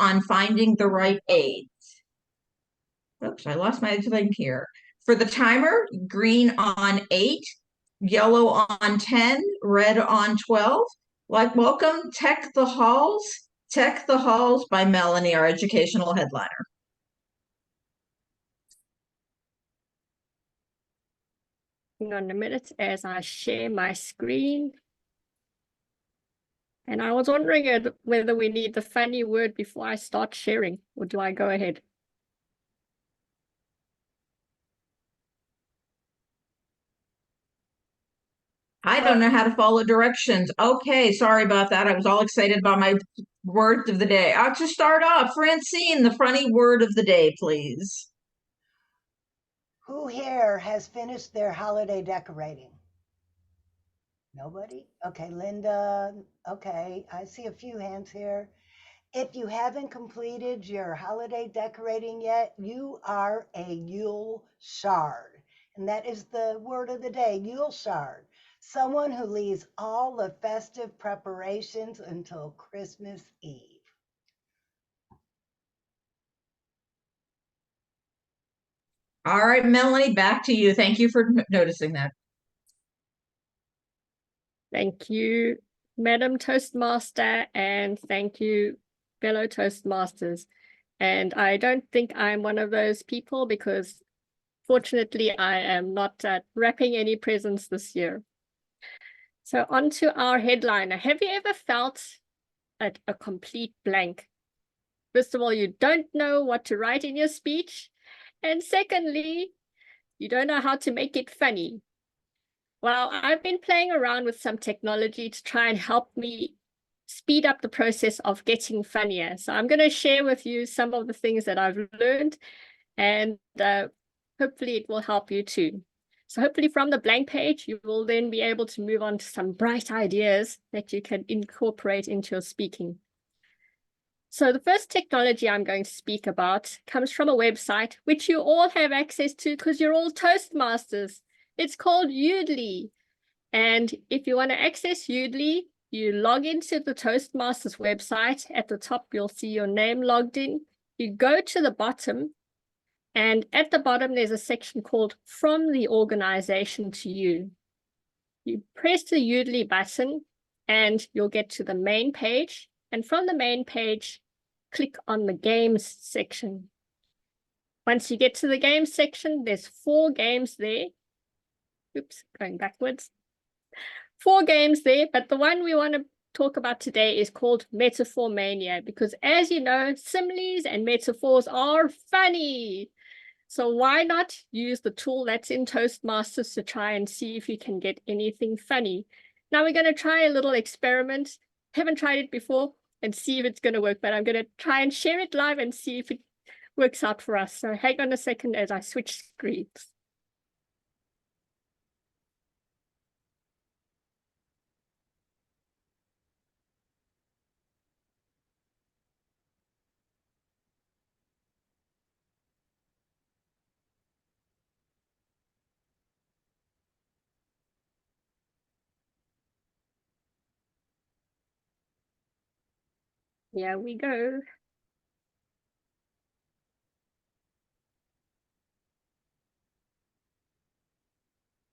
on finding the right aids. Oops, I lost my thing here. For the timer, green on 8, yellow on 10, red on 12. Like, welcome, Tech the Halls. Tech the Halls by Melanie, our educational headliner. Hang on a minute as I share my screen. And I was wondering whether we need the funny word before I start sharing, or do I go ahead? I don't know how to follow directions. Okay, sorry about that. I was all excited about my word of the day. To start off, Francine, the funny word of the day, please. Who here has finished their holiday decorating? Nobody? Okay, Linda. Okay, I see a few hands here. If you haven't completed your holiday decorating yet, you are a Yule shard. And that is the word of the day, Yule shard. Someone who leaves all the festive preparations until Christmas Eve. All right, Melanie, back to you. Thank you for noticing that. Thank you, Madam Toastmaster, and thank you, fellow Toastmasters. And I don't think I'm one of those people because fortunately I am not wrapping any presents this year. So on to our headliner. Have you ever felt at a complete blank? First of all, you don't know what to write in your speech. And secondly, you don't know how to make it funny. Well, I've been playing around with some technology to try and help me speed up the process of getting funnier. So I'm going to share with you some of the things that I've learned, and hopefully it will help you too. So hopefully from the blank page, you will then be able to move on to some bright ideas that you can incorporate into your speaking. So the first technology I'm going to speak about comes from a website which you all have access to because you're all Toastmasters. It's called Udly. And if you want to access Udly, you log into the Toastmasters website. At the top, you'll see your name logged in. You go to the bottom, and at the bottom, there's a section called From the Organization to You. You press the Udly button, and you'll get to the main page. And from the main page, click on the Games section. Once you get to the Games section, there's 4 games there. Oops, going backwards. 4 games there, but the one we want to talk about today is called Metaphor Mania, because as you know, similes and metaphors are funny. So why not use the tool that's in Toastmasters to try and see if you can get anything funny? Now we're going to try a little experiment. Haven't tried it before and see if it's going to work, but I'm going to try and share it live and see if it works out for us. So hang on a second as I switch screens. Here we go.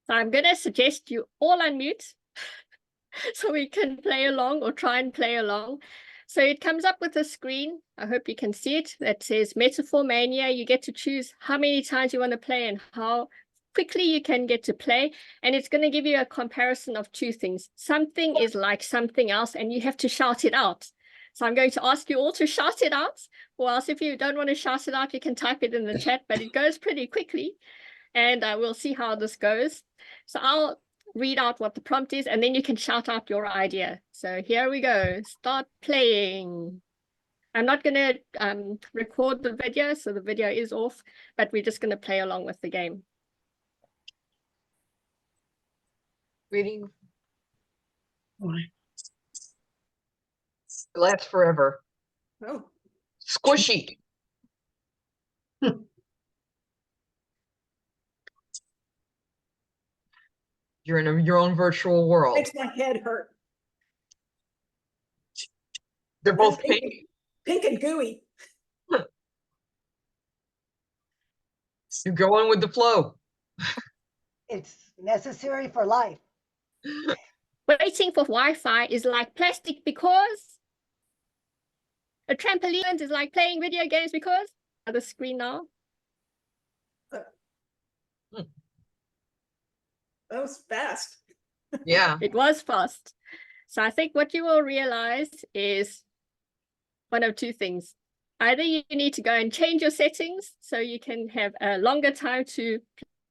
So I'm going to suggest you all unmute so we can play along or try and play along. So it comes up with a screen. I hope you can see it. That says Metaphor Mania. You get to choose how many times you want to play and how quickly you can get to play. And it's going to give you a comparison of 2 things. Something is like something else, and you have to shout it out. So I'm going to ask you all to shout it out, or else if you don't want to shout it out, you can type it in the chat, but it goes pretty quickly. And we'll see how this goes. So I'll read out what the prompt is, and then you can shout out your idea. So here we go. Start playing. I'm not going to record the video, so the video is off, but we're just going to play along with the game. Reading. Lasts forever. Oh. Squishy. You're in your own virtual world. Makes my head hurt. They're both pink. pink and gooey. You're going with the flow. It's necessary for life. Waiting for Wi-Fi is like plastic because a trampoline is like playing video games because other screen now. That was fast. Yeah. It was fast. So I think what you will realize is one of two things. Either you need to go and change your settings so you can have a longer time to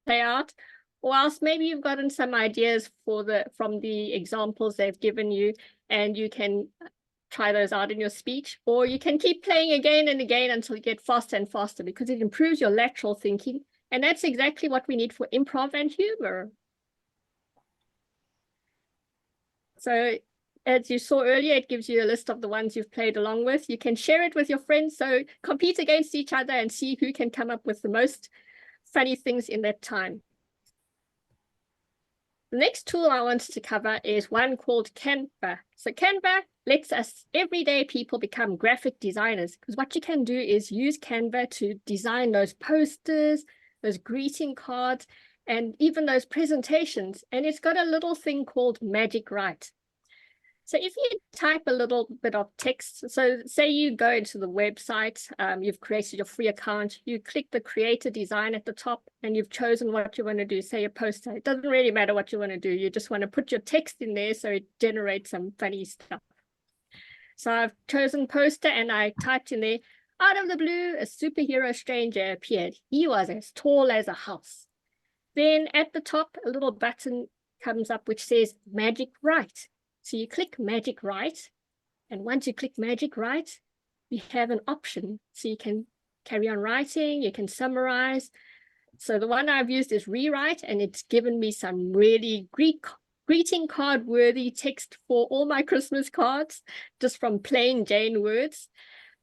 play out, or else maybe you've gotten some ideas from the examples they've given you, and you can try those out in your speech, or you can keep playing again and again until you get faster and faster, because it improves your lateral thinking. And that's exactly what we need for improv and humor. So as you saw earlier, it gives you a list of the ones you've played along with. You can share it with your friends. So compete against each other and see who can come up with the most funny things in that time. The next tool I wanted to cover is one called Canva. So Canva lets us everyday people become graphic designers, because what you can do is use Canva to design those posters, those greeting cards, and even those presentations. And it's got a little thing called Magic Write. So if you type a little bit of text, so say you go into the website, you've created your free account, you click the create a design at the top, and you've chosen what you want to do, say a poster. It doesn't really matter what you want to do. You just want to put your text in there so it generates some funny stuff. So I've chosen poster and I typed in there, out of the blue, a superhero stranger appeared. He was as tall as a house. Then at the top, a little button comes up which says Magic Write. So you click Magic Write, and once you click Magic Write, you have an option. So you can carry on writing, you can summarize. So the one I've used is Rewrite, and it's given me some really greeting card worthy text for all my Christmas cards, just from plain Jane words.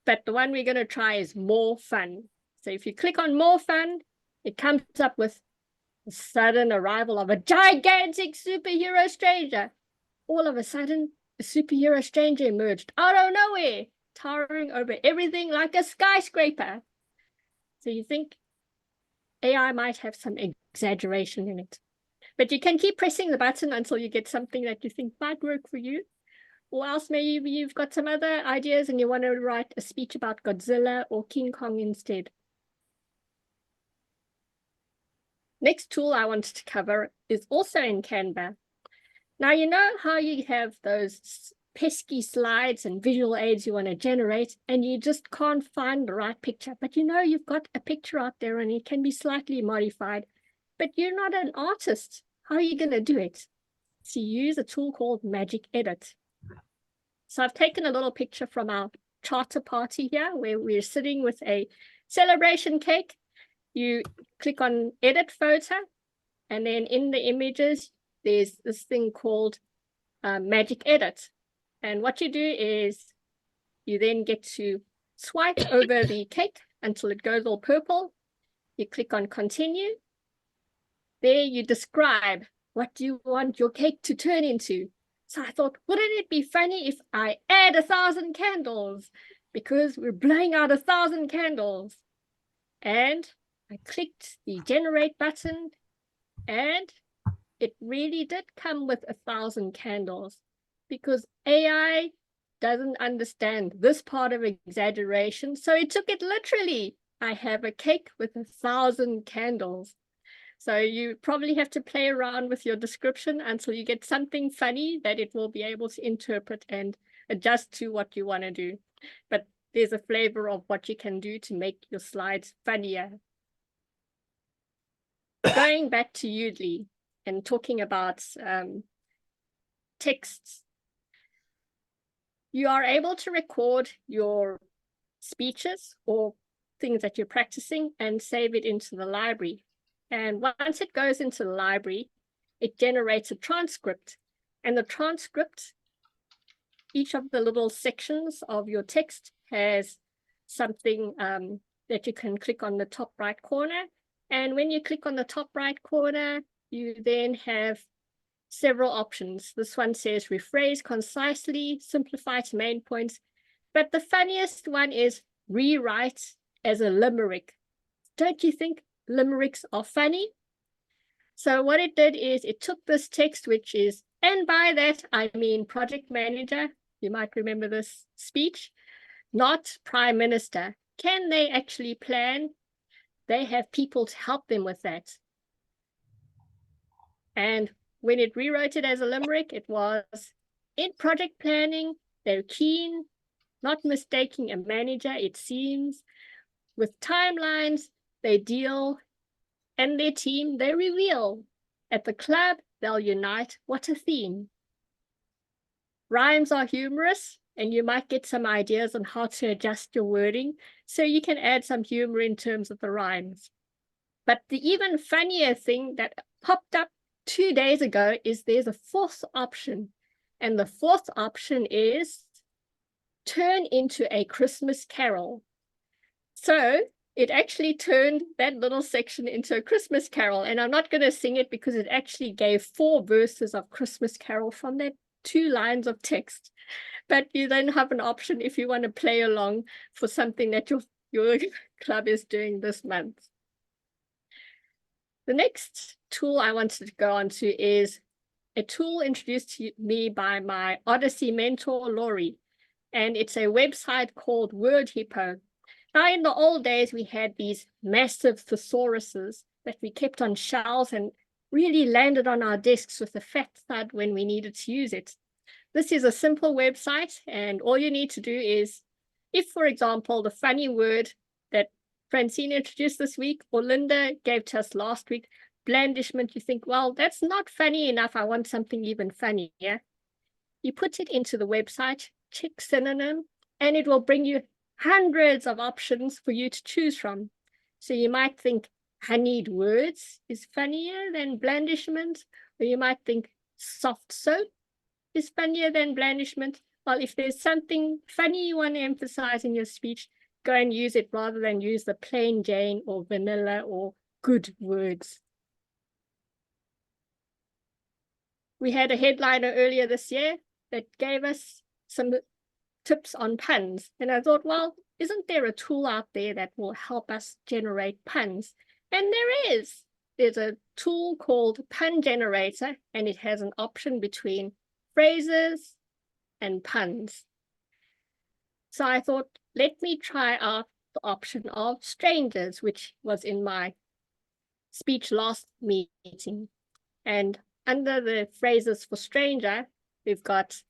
But the one we're going to try is More Fun. So if you click on More Fun, it comes up with the sudden arrival of a gigantic superhero stranger. All of a sudden, a superhero stranger emerged out of nowhere, towering over everything like a skyscraper. So you think AI might have some exaggeration in it. But you can keep pressing the button until you get something that you think might work for you. Or else maybe you've got some other ideas and you want to write a speech about Godzilla or King Kong instead. Next tool I wanted to cover is also in Canva. Now, you know how you have those pesky slides and visual aids you want to generate, and you just can't find the right picture, but you know you've got a picture out there and it can be slightly modified, but you're not an artist. How are you going to do it? So you use a tool called Magic Edit. So I've taken a little picture from our charter party here, where we're sitting with a celebration cake. You click on Edit Photo, and then in the images, there's this thing called Magic Edit. And what you do is you then get to swipe over the cake until it goes all purple. You click on Continue. There you describe what you want your cake to turn into. So I thought, wouldn't it be funny if I add 1,000 candles? Because we're blowing out 1,000 candles. And I clicked the Generate button, and it really did come with 1,000 candles, because AI doesn't understand this part of exaggeration. So it took it literally. I have a cake with 1,000 candles. So you probably have to play around with your description until you get something funny that it will be able to interpret and adjust to what you want to do. But there's a flavor of what you can do to make your slides funnier. Going back to you, Lee, and talking about texts, you are able to record your speeches or things that you're practicing and save it into the library. And once it goes into the library, it generates a transcript. And the transcript, each of the little sections of your text has something that you can click on the top right corner. And when you click on the top right corner, you then have several options. This one says rephrase concisely, simplify to main points. But the funniest one is rewrite as a limerick. Don't you think limericks are funny? So what it did is it took this text, which is, and by that I mean project manager, you might remember this speech, not prime minister. Can they actually plan? They have people to help them with that. And when it rewrote it as a limerick, it was, in project planning, they're keen, not mistaking a manager, it seems. With timelines, they deal, and their team, they reveal. At the club, they'll unite. What a theme. Rhymes are humorous, and you might get some ideas on how to adjust your wording, so you can add some humor in terms of the rhymes. But the even funnier thing that popped up 2 days ago is there's a fourth option. And the fourth option is turn into a Christmas carol. So it actually turned that little section into a Christmas carol. And I'm not going to sing it because it actually gave 4 verses of Christmas carol from that 2 lines of text. But you then have an option if you want to play along for something that your club is doing this month. The next tool I wanted to go on to is a tool introduced to me by my Odyssey mentor, Laurie, and it's a website called Word Hippo. Now, in the old days, we had these massive thesauruses that we kept on shelves and really landed on our desks with a fat thud when we needed to use it. This is a simple website, and all you need to do is, if, for example, the funny word that Francine introduced this week, or Linda gave to us last week, blandishment, you think, well, that's not funny enough. I want something even funnier. You put it into the website, check synonym, and it will bring you hundreds of options for you to choose from. So you might think honeyed words is funnier than blandishment, or you might think soft soap is funnier than blandishment. Well, if there's something funny you want to emphasize in your speech, go and use it rather than use the plain Jane or vanilla or good words. We had a headliner earlier this year that gave us some tips on puns. And I thought, well, isn't there a tool out there that will help us generate puns? And there is. There's a tool called Pun Generator, and it has an option between phrases and puns. So I thought, let me try out the option of strangers, which was in my speech last meeting. And under the phrases for stranger, we've got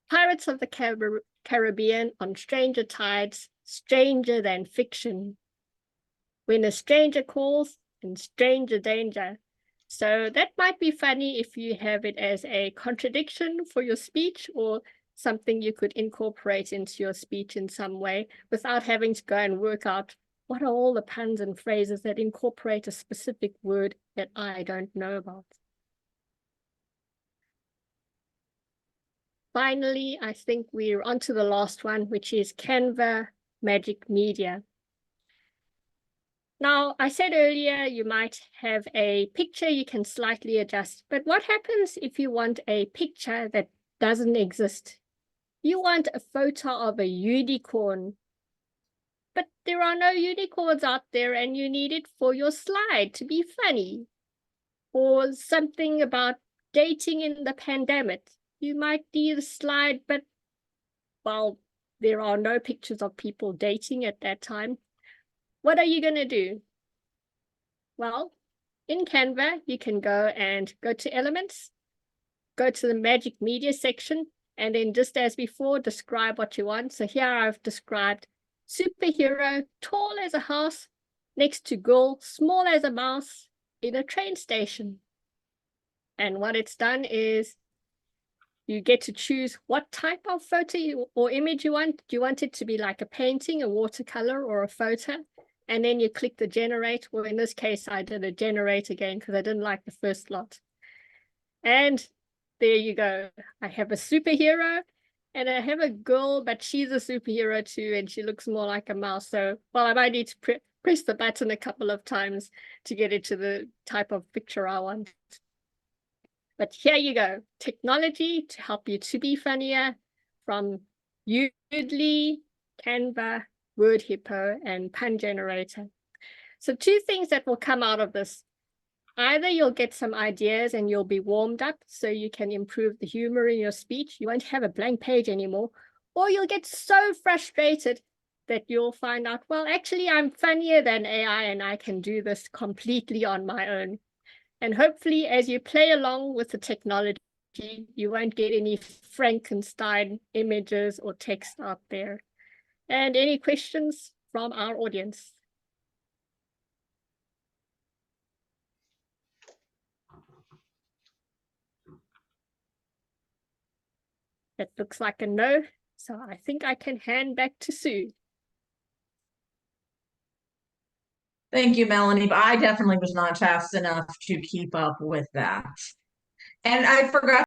Pirates of the Caribbean on Stranger Tides, stranger than fiction. When a stranger calls, and stranger danger. So that might be funny if you have it as a contradiction for your speech or something you could incorporate into your speech in some way without having to go and work out what are all the puns and phrases that incorporate a specific word that I don't know about. Finally, I think we're on to the last one, which is Canva Magic Media. Now, I said earlier, you might have a picture you can slightly adjust, but what happens if you want a picture that doesn't exist? You want a photo of a unicorn, but there are no unicorns out there and you need it for your slide to be funny. Or something about dating in the pandemic. You might need a slide, but, well, there are no pictures of people dating at that time. What are you going to do? Well, in Canva, you can go to Elements, go to the Magic Media section, and then just as before, describe what you want. So here I've described superhero, tall as a house, next to girl, small as a mouse, in a train station. And what it's done is you get to choose what type of photo or image you want. Do you want it to be like a painting, a watercolor, or a photo? And then you click the generate. Well, in this case, I did a generate again because I didn't like the first lot. And there you go. I have a superhero and I have a girl, but she's a superhero too, and she looks more like a mouse. So, well, I might need to press the button a couple of times to get it to the type of picture I want. But here you go. Technology to help you to be funnier, from you Moodly, Canva, Word Hippo, and Pun Generator. So 2 things that will come out of this. Either you'll get some ideas and you'll be warmed up so you can improve the humor in your speech. You won't have a blank page anymore. Or you'll get so frustrated that you'll find out, well, actually, I'm funnier than AI and I can do this completely on my own. And hopefully, as you play along with the technology, you won't get any Frankenstein images or text out there. And any questions from our audience? It looks like a no, so I think I can hand back to Sue. Thank you, Melanie, but I definitely was not fast enough to keep up with that. And I forgot